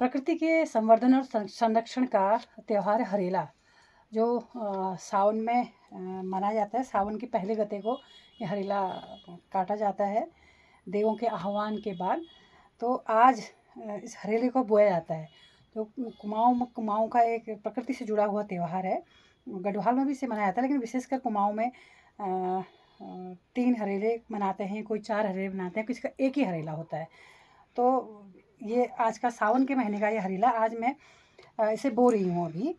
प्रकृति के संवर्धन और संरक्षण का त्यौहार हरेला, जो सावन में मनाया जाता है। सावन के पहले गते को ये हरेला काटा जाता है देवों के आह्वान के बाद। तो आज इस हरेले को बोया जाता है। तो कुमाऊँ का एक प्रकृति से जुड़ा हुआ त्यौहार है। गढ़वाल में भी इसे मनाया जाता है, लेकिन विशेषकर कुमाऊँ में 3 हरेले मनाते हैं, कोई 4 हरेले मनाते हैं, किसी का एक ही हरेला होता है। तो ये आज का सावन के महीने का ये हरेला आज मैं इसे बो रही हूँ अभी।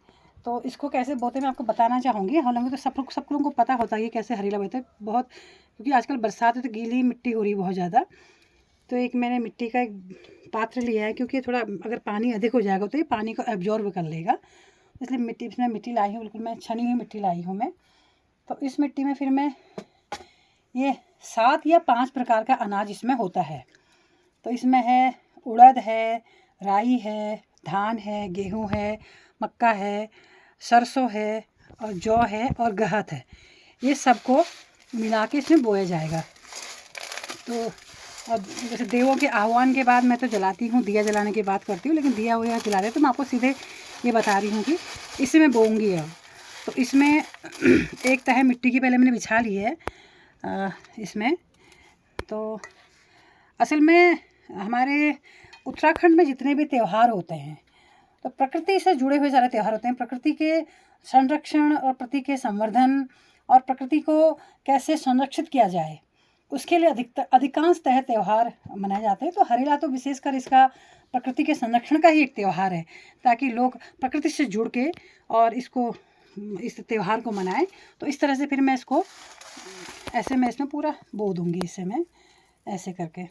तो इसको कैसे बोते मैं आपको बताना चाहूँगी। हालांकि तो सब लोगों को पता होता है ये कैसे हरेला बोते हैं बहुत, क्योंकि आजकल बरसात है तो गीली मिट्टी हो रही है बहुत ज़्यादा। तो एक मैंने मिट्टी का एक पात्र लिया है, क्योंकि थोड़ा अगर पानी अधिक हो जाएगा तो ये पानी को एब्जॉर्ब कर लेगा, इसलिए इसमें मिट्टी लाई हूँ, बिल्कुल मैं छनी हुई मिट्टी लाई हूँ मैं। तो इस मिट्टी में फिर मैं ये 7 या 5 प्रकार का अनाज इसमें होता है। तो इसमें है उड़द है, राई है, धान है, गेहूँ है, मक्का है, सरसों है और जौ है और गहत है। ये सबको मिला के इसमें बोया जाएगा। तो अब जैसे देवों के आह्वान के बाद मैं तो जलाती हूँ, दिया जलाने की बात करती हूँ, लेकिन दिया वगैरह जला दे तो मैं आपको सीधे ये बता रही हूँ कि इसे मैं बोऊँगी अब। तो इसमें एक तह मिट्टी की पहले मैंने बिछा ली है इसमें। तो असल में हमारे उत्तराखंड में जितने भी त्यौहार होते हैं तो प्रकृति से जुड़े हुए सारे त्यौहार होते हैं। प्रकृति के संरक्षण और प्रकृति के संवर्धन और प्रकृति को कैसे संरक्षित किया जाए उसके लिए अधिकांशतः त्यौहार मनाए जाते हैं। तो हरेला तो विशेषकर इसका प्रकृति के संरक्षण का ही एक त्यौहार है, ताकि लोग प्रकृति से जुड़ के और इस त्यौहार को मनाएं। तो इस तरह से फिर मैं इसको ऐसे मैं इसमें पूरा बो दूँगी। इसे मैं ऐसे करके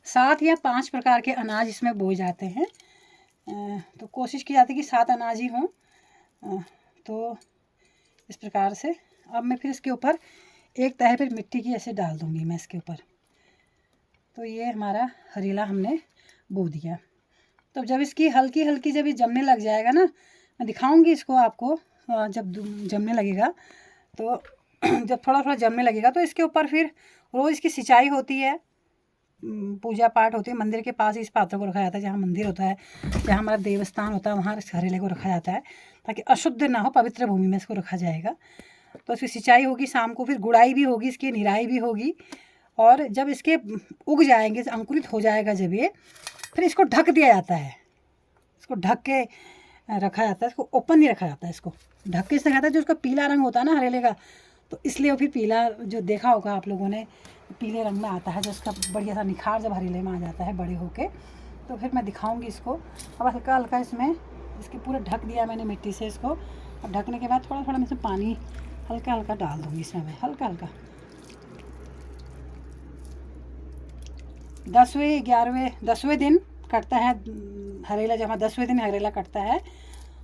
7 या 5 प्रकार के अनाज इसमें बोए जाते हैं। तो कोशिश की जाती है कि 7 अनाज ही हों। तो इस प्रकार से अब मैं फिर इसके ऊपर एक तह फिर मिट्टी की ऐसे डाल दूँगी मैं इसके ऊपर। तो ये हमारा हरेला हमने बो दिया। तो जब इसकी हल्की हल्की जब ये जमने लग जाएगा ना, मैं दिखाऊंगी इसको आपको। जब जमने लगेगा तो जब थोड़ा थोड़ा जमने लगेगा तो इसके ऊपर फिर रोज़ इसकी सिंचाई होती है, पूजा पाठ होती है। मंदिर के पास इस पात्र को रखा जाता है, जहाँ मंदिर होता है, जहाँ हमारा देवस्थान होता है, वहाँ इस हरेले को रखा जाता है ताकि अशुद्ध ना हो, पवित्र भूमि में इसको रखा जाएगा। तो इसकी सिंचाई होगी, शाम को फिर गुड़ाई भी होगी, इसकी निराई भी होगी। और जब इसके उग जाएंगे, अंकुरित हो जाएगा जब ये, फिर इसको ढक दिया जाता है। इसको ढक के रखा जाता है, इसको ओपन नहीं रखा जाता है, इसको ढक के रखा जाता है। जो उसका पीला रंग होता है ना हरेले का, तो इसलिए वो फिर पीला जो देखा होगा आप लोगों ने, पीले रंग में आता है, जो उसका बढ़िया सा निखार जब हरेले में आ जाता है बड़े होके। तो फिर मैं दिखाऊंगी इसको। अब हल्का हल्का इसमें इसके पूरा ढक दिया मैंने मिट्टी से इसको। अब ढकने के बाद थोड़ा थोड़ा मैं इसमें पानी हल्का हल्का डाल दूँगी इसमें, मैं हल्का हल्का 10वें दिन कटता है हरेला। जब 10वें दिन हरेला कटता है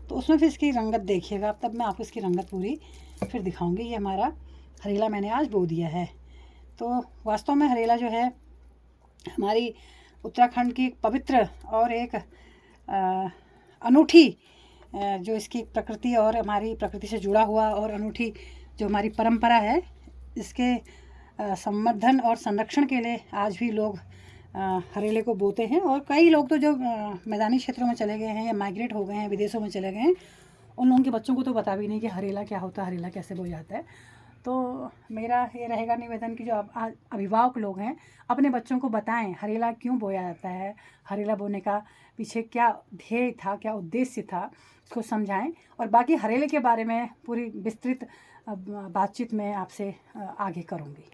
तो उसमें फिर इसकी रंगत देखिएगा, तब मैं आपको इसकी रंगत पूरी फिर दिखाऊंगी। ये हमारा हरेला मैंने आज बो दिया है। तो वास्तव में हरेला जो है हमारी उत्तराखंड की एक पवित्र और एक अनूठी जो इसकी प्रकृति और हमारी प्रकृति से जुड़ा हुआ और अनूठी जो हमारी परंपरा है, इसके संवर्धन और संरक्षण के लिए आज भी लोग हरेले को बोते हैं। और कई लोग तो जो मैदानी क्षेत्रों में चले गए हैं या माइग्रेट हो गए हैं, विदेशों में चले गए हैं, उन लोगों के बच्चों को तो पता भी नहीं कि हरेला क्या होता है, हरेला कैसे बोया जाता है। तो मेरा ये रहेगा निवेदन कि जो अभिभावक लोग हैं अपने बच्चों को बताएं हरेला क्यों बोया जाता है, हरेला बोने का पीछे क्या ध्येय था, क्या उद्देश्य था, उसको समझाएं। और बाकी हरेले के बारे में पूरी विस्तृत बातचीत में आपसे आगे करूँगी।